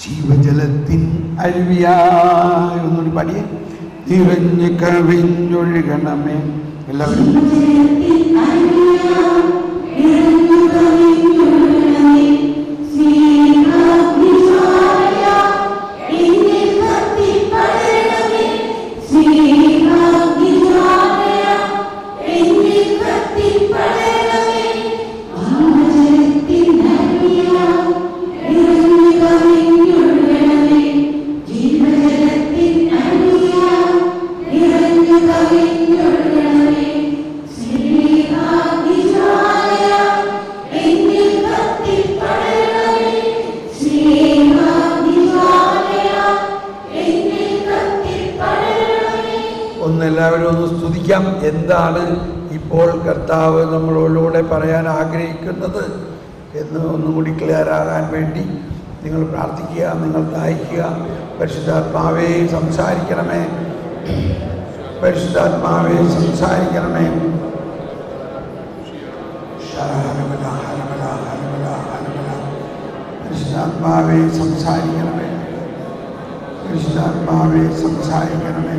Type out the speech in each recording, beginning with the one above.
ജീവജലത്തിൻ അരുവിയായി ഒന്നുകൂടി പാടിയേ. നിറഞ്ഞു കവിഞ്ഞൊഴുകണമേ. എല്ലാവരും എല്ലാവരും ഒന്ന് സ്തുതിക്കാം. എന്താണ് ഇപ്പോൾ കർത്താവ് നമ്മളോട് പറയാൻ ആഗ്രഹിക്കുന്നത് എന്ന് ഒന്നും കൂടി ക്ലിയർ ആകാൻ വേണ്ടി നിങ്ങൾ പ്രാർത്ഥിക്കുക, നിങ്ങൾ ദാഹിക്കുക. പരിശുദ്ധാത്മാവേ സംസാരിക്കണമേ, പരിശുദ്ധാത്മാവേ സംസാരിക്കണമേ. പരിശുദ്ധാത്മാവേ സംസാരിക്കണമേ, പരിശുദ്ധാത്മാവേ സംസാരിക്കണമേ.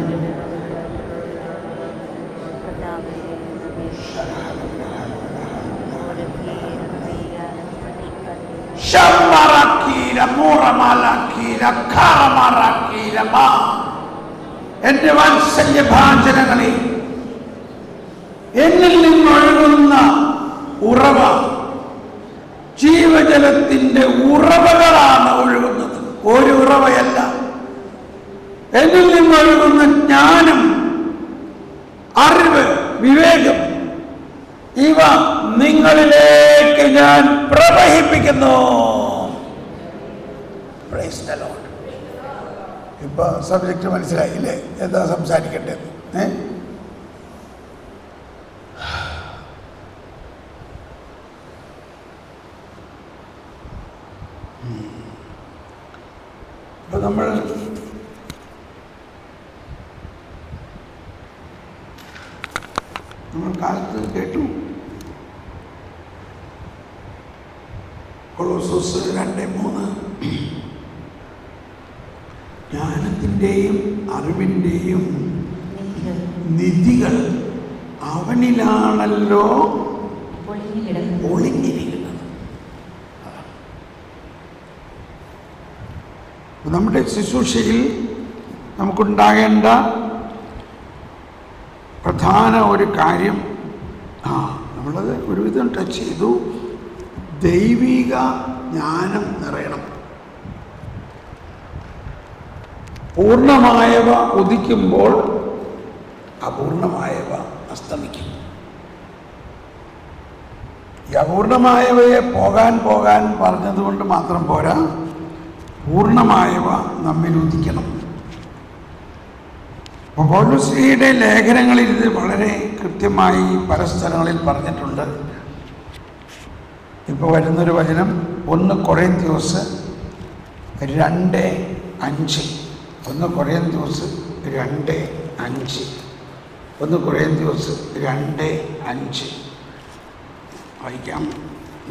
എന്റെ വാത്സല്യഭാചനങ്ങളെ, എന്നിൽ നിന്നൊഴുകുന്ന ഉറവ, ജീവജലത്തിന്റെ ഉറവകളാണ് ഒഴുകുന്നത്, ഒരു ഉറവയല്ല. എന്നിൽ നിന്നൊഴുകുന്ന ജ്ഞാനം, അറിവ്, വിവേകം, ഇവ നിങ്ങളിലേക്ക് ഞാൻ പ്രവഹിപ്പിക്കുന്നു. Praise the lord. ഇപ്പൊ സബ്ജക്റ്റ് മനസ്സിലായില്ലേ, എന്താ സംസാരിക്കേണ്ടത്? ഇപ്പൊ നമ്മൾ കാലത്ത് കേട്ടു, കൊളോസ്സോസ് 2:3 ജ്ഞാനത്തിൻ്റെയും അറിവിൻ്റെയും നിധികൾ അവനിലാണല്ലോ ഒളിഞ്ഞിരിക്കുന്നത്. നമ്മുടെ ശുശ്രൂഷയിൽ നമുക്കുണ്ടാകേണ്ട പ്രധാന ഒരു കാര്യം, നമ്മളത് ഒരുവിധം ടച്ച് ചെയ്തു, ദൈവിക ജ്ഞാനം നിറയണം. പൂർണ്ണമായവ ഉദിക്കുമ്പോൾ അപൂർണമായവ അസ്തമിക്കും. ഈ അപൂർണമായവയെ പോകാൻ പറഞ്ഞതുകൊണ്ട് മാത്രം പോരാ, പൂർണ്ണമായവ നമ്മിൽ ഉദിക്കണം. പൗലോസ്ലീഹയുടെ ലേഖനങ്ങളിൽ ഇത് വളരെ കൃത്യമായി പല സ്ഥലങ്ങളിൽ പറഞ്ഞിട്ടുണ്ട്. ഇപ്പോൾ വരുന്നൊരു വചനം 1 കൊറിന്ത്യോസ് 2:5. 1 കൊറിന്ത്യോസ് 2:5. 1 കൊറിന്ത്യോസ് 2:5 വായിക്കാം.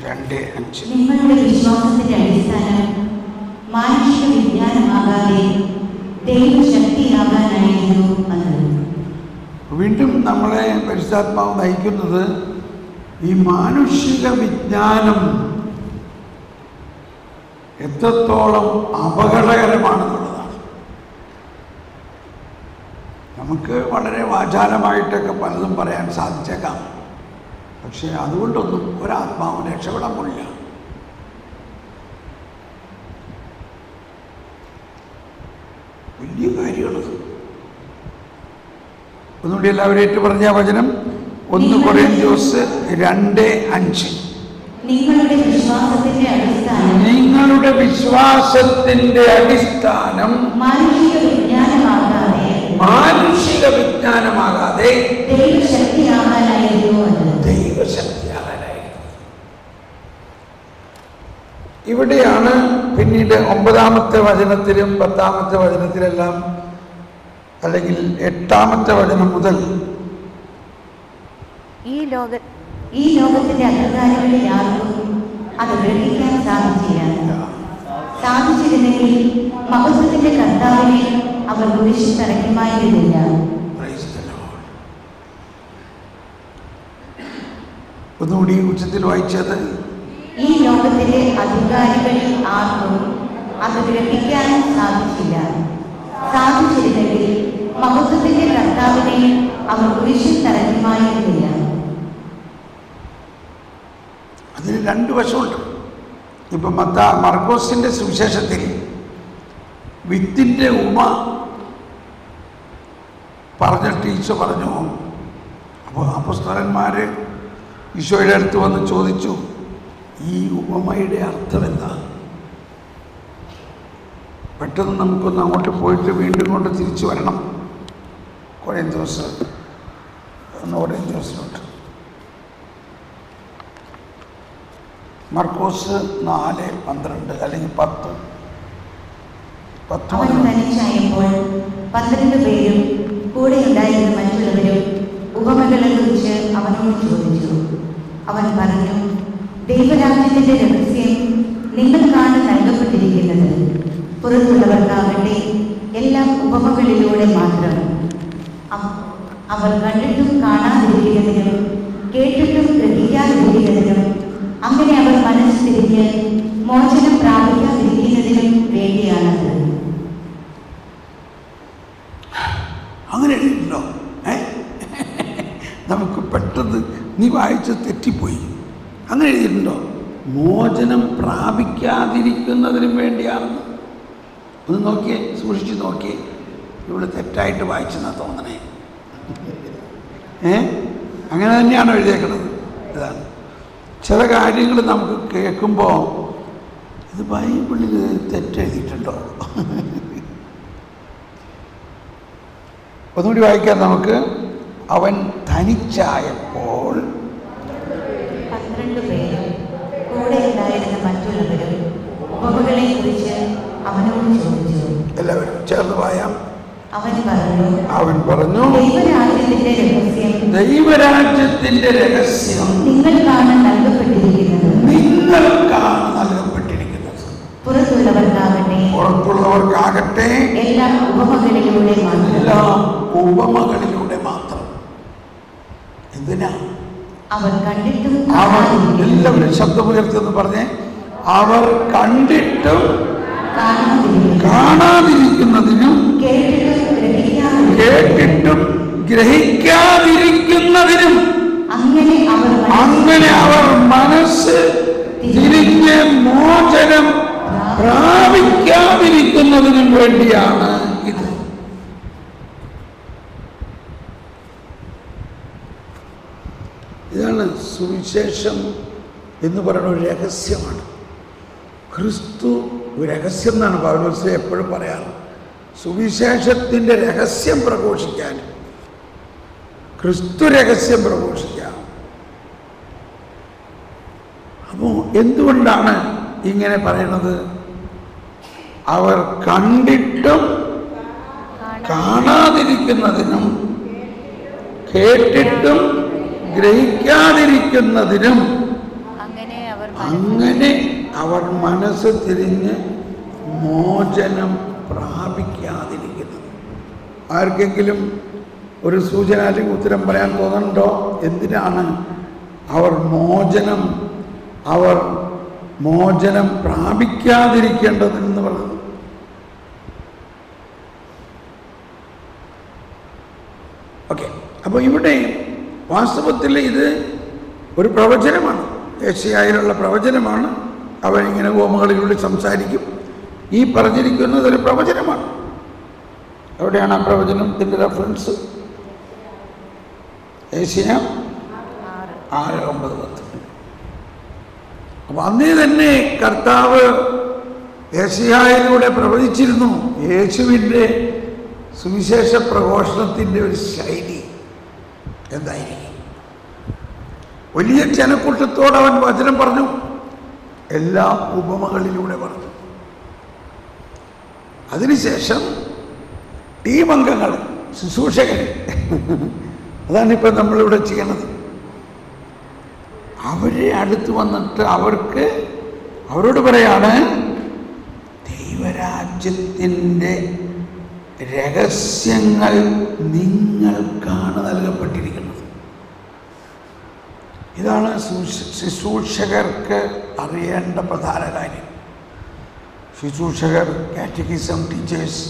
2:5. നിങ്ങളുടെ വിശ്വാസത്തിന്റെ അടിസ്ഥാനം മാനുഷിക വിജ്ഞാനമാകാതെ ദൈവശക്തിയാകാനായിരുന്നു അത്. വീണ്ടും നമ്മളെ പരിശുദ്ധാത്മാവ് നയിക്കുന്നത് ഈ മാനുഷിക വിജ്ഞാനം എത്രത്തോളം അപകടകരമാണെന്നുള്ളതാണ്. നമുക്ക് വളരെ വാചാലമായിട്ടൊക്കെ പലതും പറയാൻ സാധിച്ചേക്കാം, പക്ഷെ അതുകൊണ്ടൊന്നും ഒരാത്മാവിന് രക്ഷപ്പെടാൻ പോലില്ല. വലിയ കാര്യമാണത്. ഒന്നുകൂടി എല്ലാവരും ഏറ്റു പറഞ്ഞ വചനം 1 കൊറിന്ത്യോസ് 2:5. നിങ്ങളുടെ വിശ്വാസത്തിന്റെ അടിസ്ഥാനം മാനുഷിക വിജ്ഞാനമാകാതെ ദൈവശക്തിയാകാനായിരുന്നു. ഇവിടെയാണ് പിന്നീട് 9-ാമത്തെ വചനത്തിലും 10-ാമത്തെ വചനത്തിലെല്ലാം, അല്ലെങ്കിൽ 8-ാമത്തെ വചനം മുതൽ ഈ ലോകത്തിന്റെ അധികാരികളിൽ ആർക്കും അത് ഗ്രഹിക്കാൻ സാധിച്ചില്ല. സാധിച്ചിരുന്നെങ്കിൽ മഹത്വത്തിന്റെ കർത്താവിനെ അവർ കുരിശിൽ തറയ്ക്കുമായിരുന്നില്ല. ഒന്നുകൂടി ഉച്ചത്തിൽ വായിച്ചത്, ഈ ലോകത്തിലെ അധികാരികളിൽ ആർക്കും അത് ഗ്രഹിക്കാനും സാധിച്ചില്ല. സാധിച്ചിരുന്നെങ്കിൽ മഹത്വത്തിന്റെ കർത്താവിനെ അവർ കുരിശിൽ തറയ്ക്കുമായിരുന്നില്ല. അതിന് രണ്ട് വശമുണ്ട്. ഇപ്പം മർക്കോസിൻ്റെ സുവിശേഷത്തിൽ വിത്തിൻ്റെ ഉപമ പറഞ്ഞിട്ട് ഈശോ പറഞ്ഞു. അപ്പോൾ അപ്പോസ്തലന്മാർ ഈശോയുടെ അടുത്ത് വന്ന് ചോദിച്ചു, ഈ ഉപമയുടെ അർത്ഥം എന്താ? പെട്ടെന്ന് നമുക്കൊന്ന് അങ്ങോട്ട് പോയിട്ട് വീണ്ടും കൊണ്ട് തിരിച്ചു വരണം. കുറേ ദിവസമുണ്ട്. മർക്കോസ് 4:12 അല്ലെങ്കിൽ 10. അവൻ തനിച്ചായപ്പോൾ 12 പേരും കൂടെ ഉണ്ടായിരുന്ന മറ്റുള്ളവരും ഉപമകളെ കുറിച്ച് അവനോട് ചോദിച്ചു. അവൻ പറഞ്ഞു, ദൈവരാജ്യത്തിന്റെ രഹസ്യം നിങ്ങൾക്കാണ് നൽകപ്പെട്ടിരിക്കുന്നത്. പുറത്തുള്ളവർക്കാകട്ടെ എല്ലാം ഉപമകളിലൂടെ മാത്രം. അവർ കണ്ടിട്ടും കാണാതിരിക്കുന്നതിനും കേട്ടിട്ടും ഗ്രഹിക്കാതിരിക്കുന്നതിനും അങ്ങനെ അവർ മനസ്സ് തിരിഞ്ഞ് മോചനം പ്രാപിക്കാതിരിക്കുന്നതിനും വേണ്ടിയാണത്. അങ്ങനെ എഴുതിയിട്ടുണ്ടോ? നമുക്ക് പെട്ടെന്ന് നീ വായിച്ച് തെറ്റിപ്പോയി. അങ്ങനെ എഴുതിയിട്ടുണ്ടോ? മോചനം പ്രാപിക്കാതിരിക്കുന്നതിനും വേണ്ടിയാണെന്ന്. ഒന്ന് നോക്കിയേ, സൂക്ഷിച്ച് നോക്കിയേ. ഇവിടെ തെറ്റായിട്ട് വായിച്ചെന്നാ തോന്നണേ. അങ്ങനെ തന്നെയാണോ എഴുതിയേക്കുന്നത്? ഇതാണ് ചില കാര്യങ്ങൾ നമുക്ക് കേൾക്കുമ്പോൾ ഇത് ബൈബിളിൽ തെറ്റെഴുതിയിട്ടുണ്ടോ? ഒന്നുകൂടി വായിക്കാം നമുക്ക്. അവൻ തനിച്ചായപ്പോൾ 12 പേരും കൂടെ ഉണ്ടായിരുന്ന മറ്റുള്ളവരും ഉപമകളെ കുറിച്ച് അവനോട് ചോദിച്ചു. എല്ലാവരും ചേർന്ന് വായാം. അവൻ പറഞ്ഞു, ദൈവരാജ്യത്തിന്റെ രഹസ്യം നിങ്ങൾക്കാണ് നൽകപ്പെട്ടിരിക്കുന്നത്. പുറത്തുള്ളവർക്കാകട്ടെ എല്ലാം ഉപമകളിലൂടെ മാത്രം. എന്തിനാ? അവർ കണ്ടിട്ടും എല്ലാവരും ശബ്ദമുയർത്തിയെന്ന് പറഞ്ഞേ. അവർ കണ്ടിട്ടും കാണാതിരിക്കുന്നതിനും കേട്ടിട്ടും ഗ്രഹിക്കാതിരിക്കുന്നതിനും അങ്ങനെ അവർ മനസ്സ് തിരിഞ്ഞ് മോചനം പ്രാപിക്കാതിരിക്കുന്നതിനും വേണ്ടിയാണ് ഇത്. ഇതാണ് സുവിശേഷം എന്ന് പറയുന്ന ഒരു രഹസ്യമാണ്. ക്രിസ്തു രഹസ്യം എന്നാണ് പൗലോസ് എപ്പോഴും പറയാറ്. സുവിശേഷത്തിൻ്റെ രഹസ്യം പ്രഘോഷിക്കാൻ, ക്രിസ്തു രഹസ്യം പ്രഘോഷിക്കാം. അപ്പോൾ എന്തുകൊണ്ടാണ് ഇങ്ങനെ പറയുന്നത്? അവർ കണ്ടിട്ടും കാണാതിരിക്കുന്നതിനും കേട്ടിട്ടും ഗ്രഹിക്കാതിരിക്കുന്നതിനും അങ്ങനെ അവർ മനസ്സ് തിരിഞ്ഞ് മോചനം പ്രാപിക്കാതിരിക്കുന്നത്. ആർക്കെങ്കിലും ഒരു സൂചന അല്ലെങ്കിൽ ഉത്തരം പറയാൻ തോന്നുന്നുണ്ടോ? എന്തിനാണ് അവർ മോചനം പ്രാപിക്കാതിരിക്കേണ്ടതെന്ന് പറയുന്നത്? ഓക്കെ, അപ്പോൾ ഇവിടെ വാസ്തവത്തിൽ ഇത് ഒരു പ്രവചനമാണ്, യേശയ്യായിലുള്ള പ്രവചനമാണ്. അവൻ ഇങ്ങനെ ഉപമകളിലൂടെ സംസാരിക്കും. ഈ പറഞ്ഞിരിക്കുന്നത് ഒരു പ്രവചനമാണ്. എവിടെയാണ് ആ പ്രവചനത്തിൻ്റെ റെഫറൻസ്? യേശയ്യ 6:9-10. അപ്പം അന്നേ തന്നെ കർത്താവ് യേശയ്യായിലൂടെ പ്രവചിച്ചിരുന്നു യേശുവിൻ്റെ സുവിശേഷ പ്രഘോഷണത്തിൻ്റെ ഒരു ശൈലി എന്തായിരിക്കും. വലിയ ജനക്കൂട്ടത്തോട് അവൻ വചനം പറഞ്ഞു, എല്ലാ ഉപമകളിലൂടെ പറഞ്ഞു. അതിനുശേഷം ടീം അംഗങ്ങൾ, ശുശ്രൂഷകർ, അതാണിപ്പോൾ നമ്മളിവിടെ ചെയ്യണത്. അവരെ അടുത്ത് വന്നിട്ട് അവരോട് പറയാണ്, ദൈവരാജ്യത്തിൻ്റെ രഹസ്യങ്ങൾ നിങ്ങൾക്കാണ് നൽകപ്പെട്ടിരിക്കുന്നത്. ഇതാണ് ശുശ്രൂഷകർക്ക് അറിയേണ്ട പ്രധാന കാര്യം. ശുശ്രൂഷകർ, കാറ്റഗിസം ടീച്ചേഴ്സ്